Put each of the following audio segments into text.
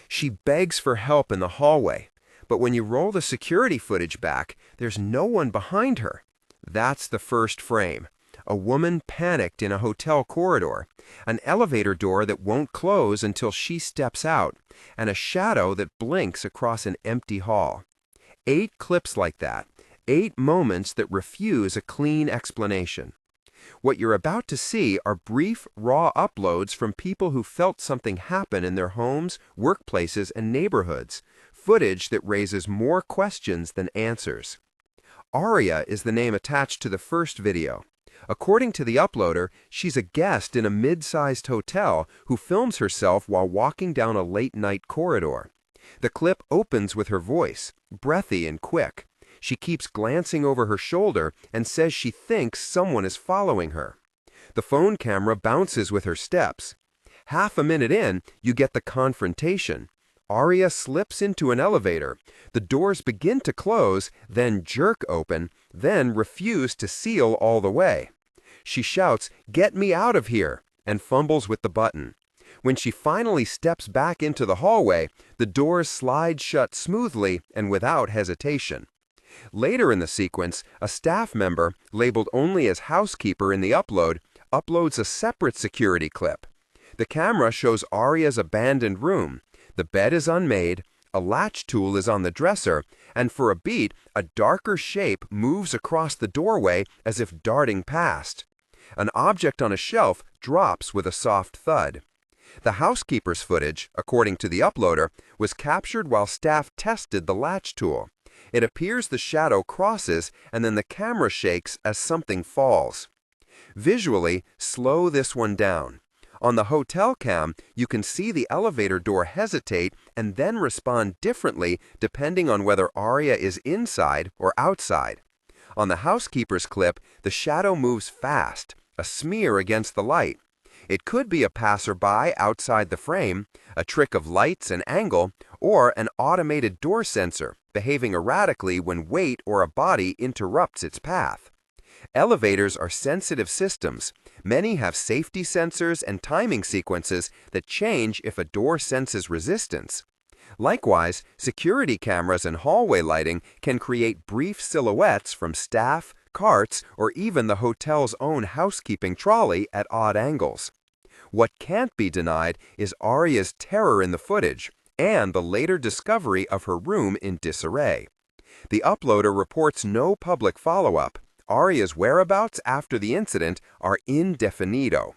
She begs for help in the hallway, but when you roll the security footage back, there's no one behind her. That's the first frame. A woman panicked in a hotel corridor, an elevator door that won't close until she steps out, and a shadow that blinks across an empty hall. 8 clips like that, 8 moments that refuse a clean explanation. What you're about to see are brief, raw uploads from people who felt something happen in their homes, workplaces, and neighborhoods, footage that raises more questions than answers. Aria is the name attached to the first video. According to the uploader, she's a guest in a mid-sized hotel who films herself while walking down a late-night corridor. The clip opens with her voice, breathy and quick. She keeps glancing over her shoulder and says she thinks someone is following her. The phone camera bounces with her steps. Half a minute in, you get the confrontation. Aria slips into an elevator. The doors begin to close, then jerk open, then refuse to seal all the way. She shouts, "Get me out of here!" and fumbles with the button. When she finally steps back into the hallway, the doors slide shut smoothly and without hesitation. Later in the sequence, a staff member, labeled only as housekeeper in the upload, uploads a separate security clip. The camera shows Aria's abandoned room. The bed is unmade, a latch tool is on the dresser, and for a beat, a darker shape moves across the doorway as if darting past. An object on a shelf drops with a soft thud. The housekeeper's footage, according to the uploader, was captured while staff tested the latch tool. It appears the shadow crosses and then the camera shakes as something falls. Visually, slow this one down. On the hotel cam, you can see the elevator door hesitate and then respond differently depending on whether Aria is inside or outside. On the housekeeper's clip, the shadow moves fast, a smear against the light. It could be a passerby outside the frame, a trick of lights and angle, or an automated door sensor behaving erratically when weight or a body interrupts its path. Elevators are sensitive systems. Many have safety sensors and timing sequences that change if a door senses resistance. Likewise, security cameras and hallway lighting can create brief silhouettes from staff, carts, or even the hotel's own housekeeping trolley at odd angles. What can't be denied is Aria's terror in the footage and the later discovery of her room in disarray. The uploader reports no public follow-up. Aria's whereabouts after the incident are indefinito.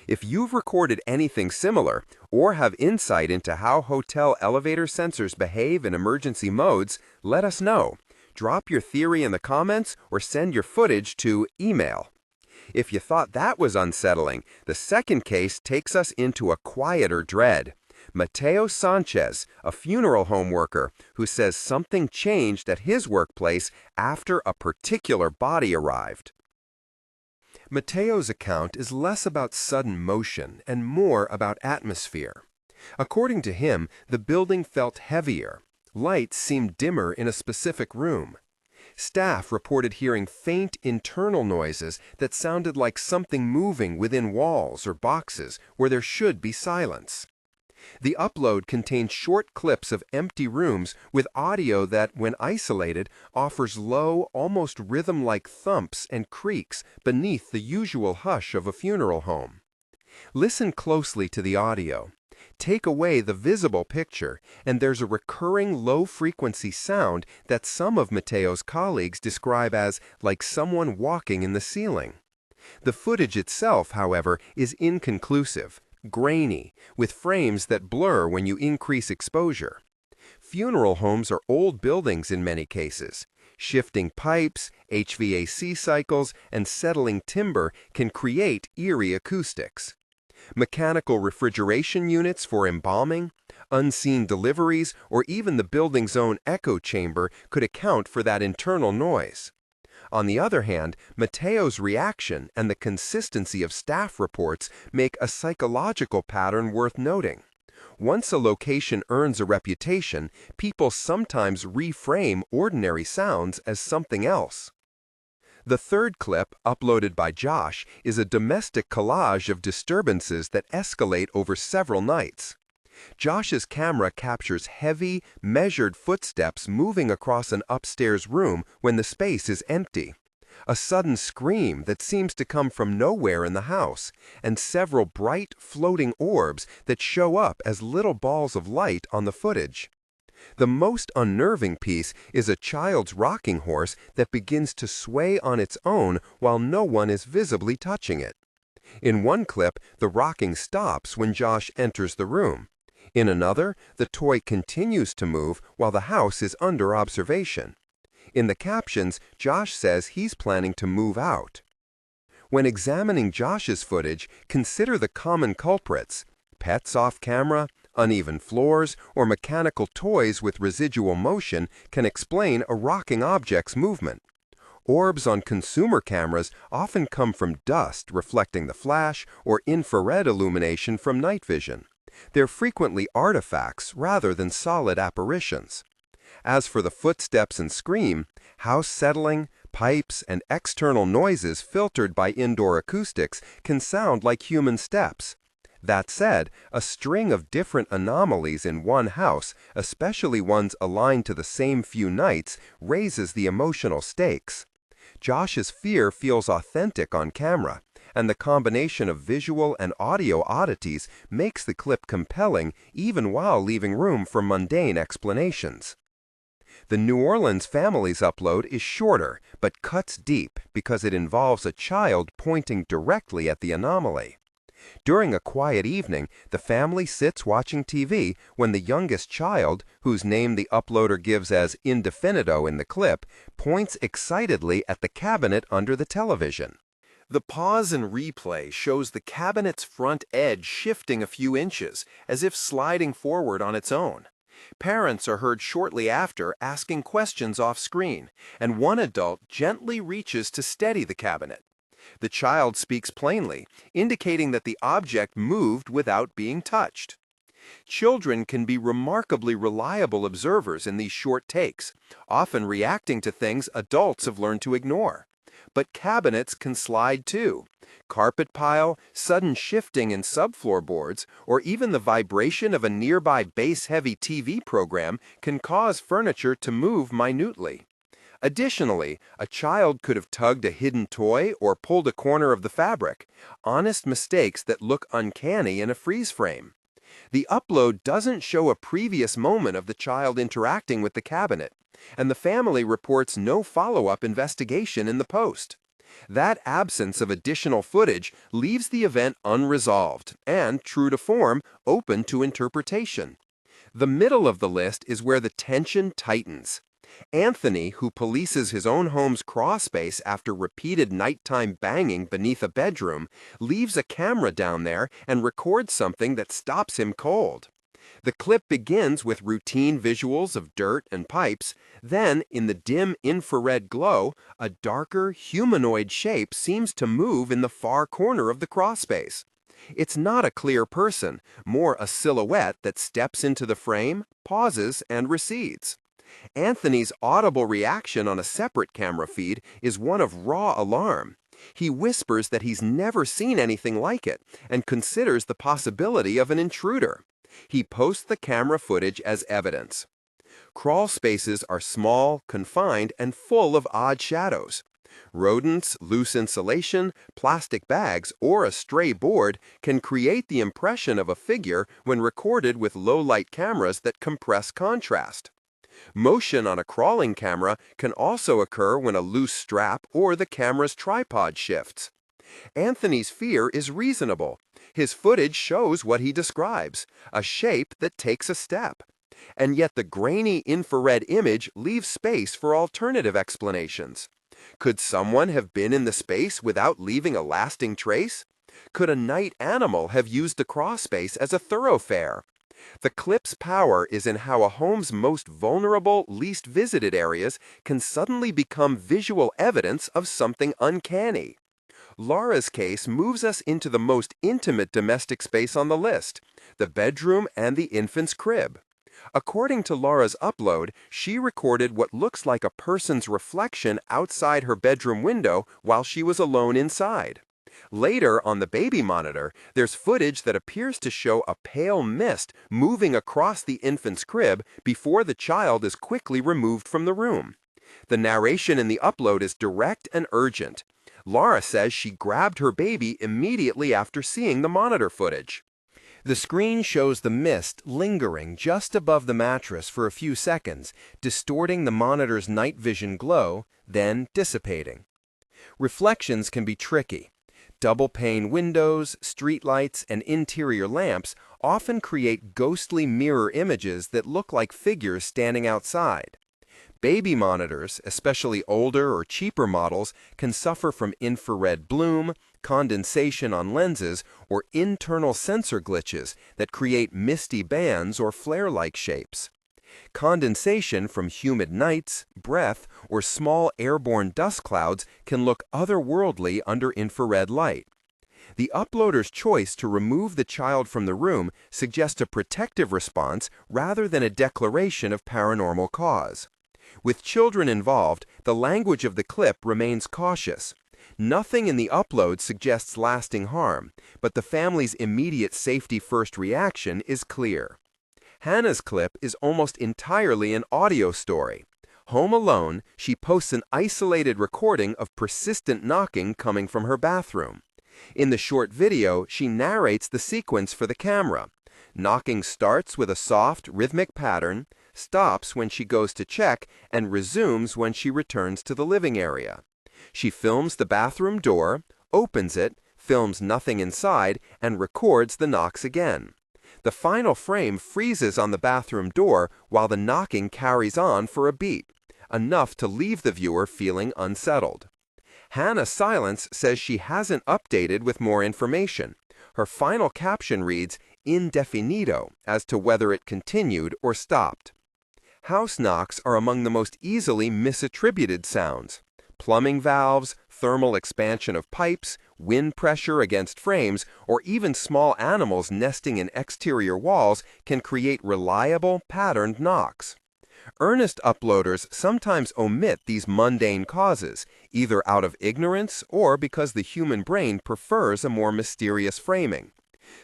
If you've recorded anything similar or have insight into how hotel elevator sensors behave in emergency modes, let us know. Drop your theory in the comments or send your footage to email. If you thought that was unsettling, the second case takes us into a quieter dread. Mateo Sanchez, a funeral home worker, who says something changed at his workplace after a particular body arrived. Mateo's account is less about sudden motion and more about atmosphere. According to him, the building felt heavier. Lights seemed dimmer in a specific room. Staff reported hearing faint internal noises that sounded like something moving within walls or boxes where there should be silence. The upload contains short clips of empty rooms with audio that, when isolated, offers low, almost rhythm-like thumps and creaks beneath the usual hush of a funeral home. Listen closely to the audio. Take away the visible picture, and there's a recurring low-frequency sound that some of Mateo's colleagues describe as like someone walking in the ceiling. The footage itself, however, is inconclusive, grainy, with frames that blur when you increase exposure. Funeral homes are old buildings in many cases. Shifting pipes, HVAC cycles, and settling timber can create eerie acoustics. Mechanical refrigeration units for embalming, unseen deliveries, or even the building's own echo chamber could account for that internal noise. On the other hand, Mateo's reaction and the consistency of staff reports make a psychological pattern worth noting. Once a location earns a reputation, people sometimes reframe ordinary sounds as something else. The third clip, uploaded by Josh, is a domestic collage of disturbances that escalate over several nights. Josh's camera captures heavy, measured footsteps moving across an upstairs room when the space is empty. A sudden scream that seems to come from nowhere in the house, and several bright, floating orbs that show up as little balls of light on the footage. The most unnerving piece is a child's rocking horse that begins to sway on its own while no one is visibly touching it. In one clip, the rocking stops when Josh enters the room. In another, the toy continues to move while the house is under observation. In the captions, Josh says he's planning to move out. When examining Josh's footage, consider the common culprits: pets off camera, uneven floors, or mechanical toys with residual motion can explain a rocking object's movement. Orbs on consumer cameras often come from dust reflecting the flash or infrared illumination from night vision. They're frequently artifacts rather than solid apparitions. As for the footsteps and scream, house settling, pipes, and external noises filtered by indoor acoustics can sound like human steps. That said, a string of different anomalies in one house, especially ones aligned to the same few nights, raises the emotional stakes. Josh's fear feels authentic on camera, and the combination of visual and audio oddities makes the clip compelling even while leaving room for mundane explanations. The New Orleans family's upload is shorter but cuts deep because it involves a child pointing directly at the anomaly. During a quiet evening, the family sits watching TV when the youngest child, whose name the uploader gives as indefinito in the clip, points excitedly at the cabinet under the television. The pause and replay shows the cabinet's front edge shifting a few inches, as if sliding forward on its own. Parents are heard shortly after asking questions off-screen, and one adult gently reaches to steady the cabinet. The child speaks plainly, indicating that the object moved without being touched. Children can be remarkably reliable observers in these short takes, often reacting to things adults have learned to ignore. But cabinets can slide too. Carpet pile, sudden shifting in subfloor boards, or even the vibration of a nearby bass-heavy TV program can cause furniture to move minutely. Additionally, a child could have tugged a hidden toy or pulled a corner of the fabric, honest mistakes that look uncanny in a freeze frame. The upload doesn't show a previous moment of the child interacting with the cabinet, and the family reports no follow-up investigation in the post. That absence of additional footage leaves the event unresolved and, true to form, open to interpretation. The middle of the list is where the tension tightens. Anthony, who polices his own home's crawl space after repeated nighttime banging beneath a bedroom, leaves a camera down there and records something that stops him cold. The clip begins with routine visuals of dirt and pipes. Then, in the dim infrared glow, a darker, humanoid shape seems to move in the far corner of the crawl space. It's not a clear person, more a silhouette that steps into the frame, pauses, and recedes. Anthony's audible reaction on a separate camera feed is one of raw alarm. He whispers that he's never seen anything like it and considers the possibility of an intruder. He posts the camera footage as evidence. Crawl spaces are small, confined, and full of odd shadows. Rodents, loose insulation, plastic bags, or a stray board can create the impression of a figure when recorded with low-light cameras that compress contrast. Motion on a crawling camera can also occur when a loose strap or the camera's tripod shifts. Anthony's fear is reasonable. His footage shows what he describes, a shape that takes a step. And yet the grainy infrared image leaves space for alternative explanations. Could someone have been in the space without leaving a lasting trace? Could a night animal have used the crawl space as a thoroughfare? The clip's power is in how a home's most vulnerable, least visited areas can suddenly become visual evidence of something uncanny. Laura's case moves us into the most intimate domestic space on the list, the bedroom and the infant's crib. According to Laura's upload, she recorded what looks like a person's reflection outside her bedroom window while she was alone inside. Later, on the baby monitor, there's footage that appears to show a pale mist moving across the infant's crib before the child is quickly removed from the room. The narration in the upload is direct and urgent. Laura says she grabbed her baby immediately after seeing the monitor footage. The screen shows the mist lingering just above the mattress for a few seconds, distorting the monitor's night vision glow, then dissipating. Reflections can be tricky. Double-pane windows, streetlights, and interior lamps often create ghostly mirror images that look like figures standing outside. Baby monitors, especially older or cheaper models, can suffer from infrared bloom, condensation on lenses, or internal sensor glitches that create misty bands or flare-like shapes. Condensation from humid nights, breath, or small airborne dust clouds can look otherworldly under infrared light. The uploader's choice to remove the child from the room suggests a protective response rather than a declaration of paranormal cause. With children involved, the language of the clip remains cautious. Nothing in the upload suggests lasting harm, but the family's immediate safety-first reaction is clear. Hannah's clip is almost entirely an audio story. Home alone, she posts an isolated recording of persistent knocking coming from her bathroom. In the short video, she narrates the sequence for the camera. Knocking starts with a soft, rhythmic pattern, stops when she goes to check, and resumes when she returns to the living area. She films the bathroom door, opens it, films nothing inside, and records the knocks again. The final frame freezes on the bathroom door while the knocking carries on for a beat, enough to leave the viewer feeling unsettled. Hannah Silence says she hasn't updated with more information. Her final caption reads, "Indefinido," as to whether it continued or stopped. House knocks are among the most easily misattributed sounds. Plumbing valves, thermal expansion of pipes, wind pressure against frames, or even small animals nesting in exterior walls can create reliable, patterned knocks. Earnest uploaders sometimes omit these mundane causes, either out of ignorance or because the human brain prefers a more mysterious framing.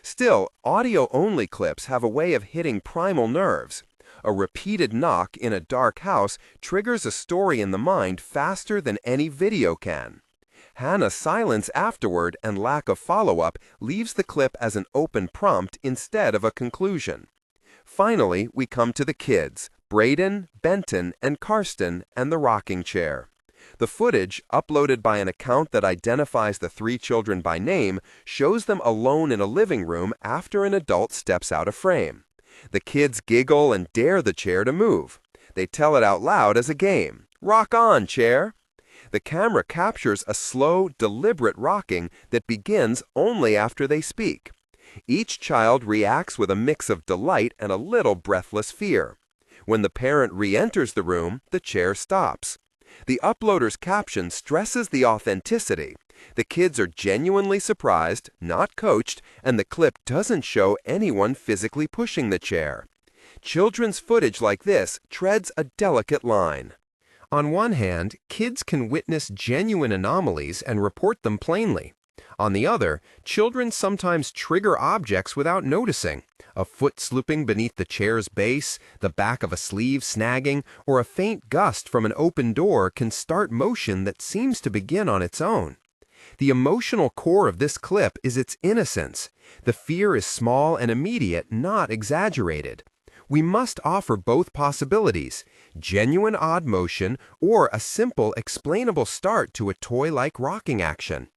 Still, audio-only clips have a way of hitting primal nerves. A repeated knock in a dark house triggers a story in the mind faster than any video can. Hannah's silence afterward and lack of follow-up leaves the clip as an open prompt instead of a conclusion. Finally, we come to the kids, Braden, Benton, and Karsten, and the rocking chair. The footage, uploaded by an account that identifies the three children by name, shows them alone in a living room after an adult steps out of frame. The kids giggle and dare the chair to move. They tell it out loud as a game. "Rock on, chair!" The camera captures a slow, deliberate rocking that begins only after they speak. Each child reacts with a mix of delight and a little breathless fear. When the parent re-enters the room, the chair stops. The uploader's caption stresses the authenticity. The kids are genuinely surprised, not coached, and the clip doesn't show anyone physically pushing the chair. Children's footage like this treads a delicate line. On one hand, kids can witness genuine anomalies and report them plainly. On the other, children sometimes trigger objects without noticing. A foot slipping beneath the chair's base, the back of a sleeve snagging, or a faint gust from an open door can start motion that seems to begin on its own. The emotional core of this clip is its innocence. The fear is small and immediate, not exaggerated. We must offer both possibilities, genuine odd motion or a simple, explainable start to a toy-like rocking action.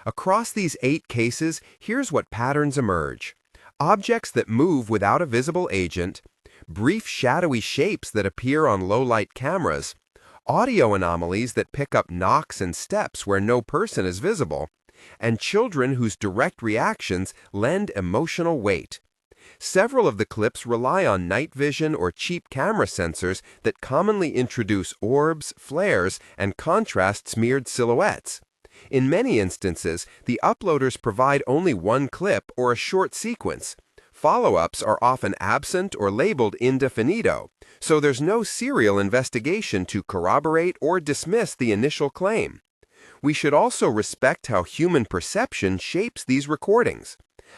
Across these 8 cases, here's what patterns emerge. Objects that move without a visible agent, brief shadowy shapes that appear on low-light cameras, audio anomalies that pick up knocks and steps where no person is visible, and children whose direct reactions lend emotional weight. Several of the clips rely on night vision or cheap camera sensors that commonly introduce orbs, flares, and contrast-smeared silhouettes. In many instances, the uploaders provide only one clip or a short sequence. Follow-ups are often absent or labeled indefinido, so there's no serial investigation to corroborate or dismiss the initial claim. We should also respect how human perception shapes these recordings.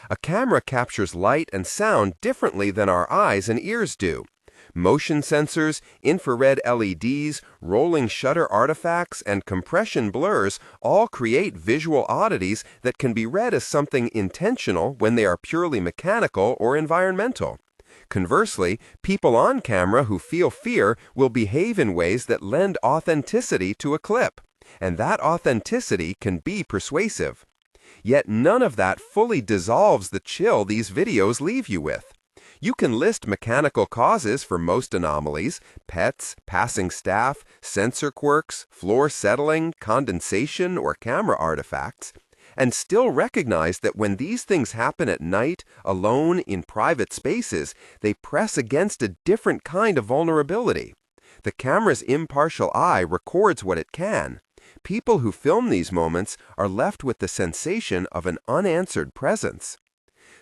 A camera captures light and sound differently than our eyes and ears do. Motion sensors, infrared LEDs, rolling shutter artifacts, and compression blurs all create visual oddities that can be read as something intentional when they are purely mechanical or environmental. Conversely, people on camera who feel fear will behave in ways that lend authenticity to a clip, and that authenticity can be persuasive. Yet none of that fully dissolves the chill these videos leave you with. You can list mechanical causes for most anomalies: pets, passing staff, sensor quirks, floor settling, condensation, or camera artifacts, and still recognize that when these things happen at night, alone, in private spaces, they press against a different kind of vulnerability. The camera's impartial eye records what it can. People who film these moments are left with the sensation of an unanswered presence.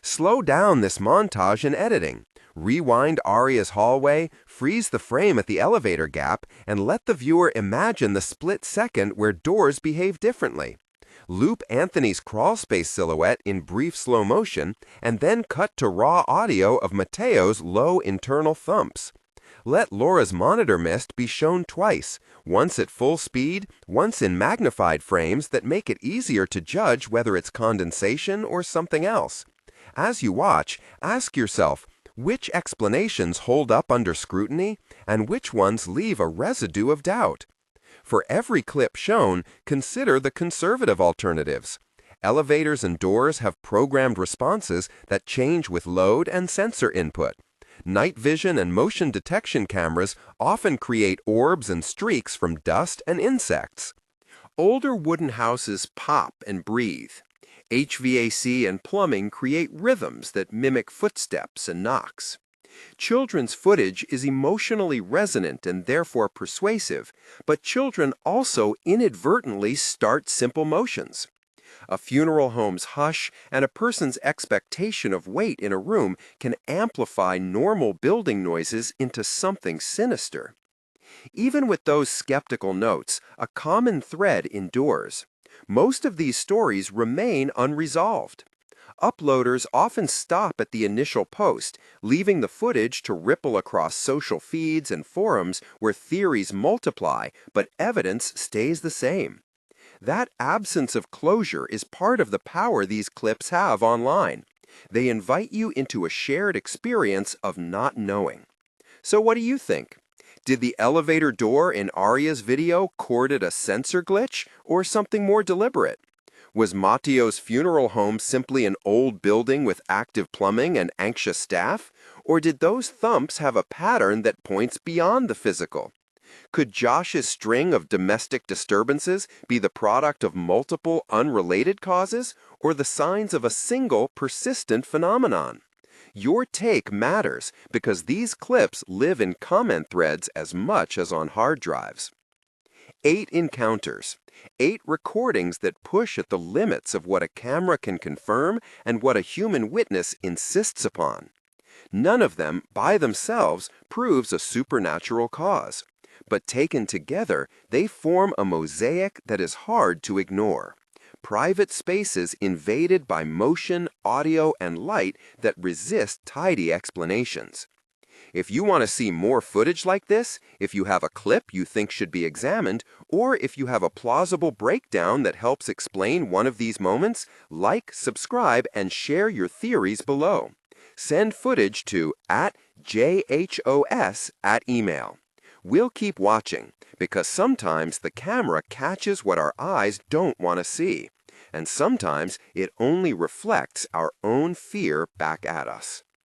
Slow down this montage in editing. Rewind Aria's hallway, freeze the frame at the elevator gap, and let the viewer imagine the split second where doors behave differently. Loop Anthony's crawlspace silhouette in brief slow motion, and then cut to raw audio of Mateo's low internal thumps. Let Laura's monitor mist be shown twice, once at full speed, once in magnified frames that make it easier to judge whether it's condensation or something else. As you watch, ask yourself, which explanations hold up under scrutiny, and which ones leave a residue of doubt? For every clip shown, consider the conservative alternatives. Elevators and doors have programmed responses that change with load and sensor input. Night vision and motion detection cameras often create orbs and streaks from dust and insects. Older wooden houses pop and breathe. HVAC and plumbing create rhythms that mimic footsteps and knocks. Children's footage is emotionally resonant and therefore persuasive, but children also inadvertently start simple motions. A funeral home's hush and a person's expectation of weight in a room can amplify normal building noises into something sinister. Even with those skeptical notes, a common thread endures. Most of these stories remain unresolved. Uploaders often stop at the initial post, leaving the footage to ripple across social feeds and forums where theories multiply, but evidence stays the same. That absence of closure is part of the power these clips have online. They invite you into a shared experience of not knowing. So what do you think? Did the elevator door in Aria's video courted a sensor glitch or something more deliberate? Was Matteo's funeral home simply an old building with active plumbing and anxious staff? Or did those thumps have a pattern that points beyond the physical? Could Josh's string of domestic disturbances be the product of multiple unrelated causes or the signs of a single persistent phenomenon? Your take matters because these clips live in comment threads as much as on hard drives. 8 encounters. 8 recordings that push at the limits of what a camera can confirm and what a human witness insists upon. None of them, by themselves, proves a supernatural cause. But taken together, they form a mosaic that is hard to ignore. Private spaces invaded by motion, audio, and light that resist tidy explanations. If you want to see more footage like this, if you have a clip you think should be examined, or if you have a plausible breakdown that helps explain one of these moments, like, subscribe, and share your theories below. Send footage to @JHOS@email. We'll keep watching, because sometimes the camera catches what our eyes don't want to see, and sometimes it only reflects our own fear back at us.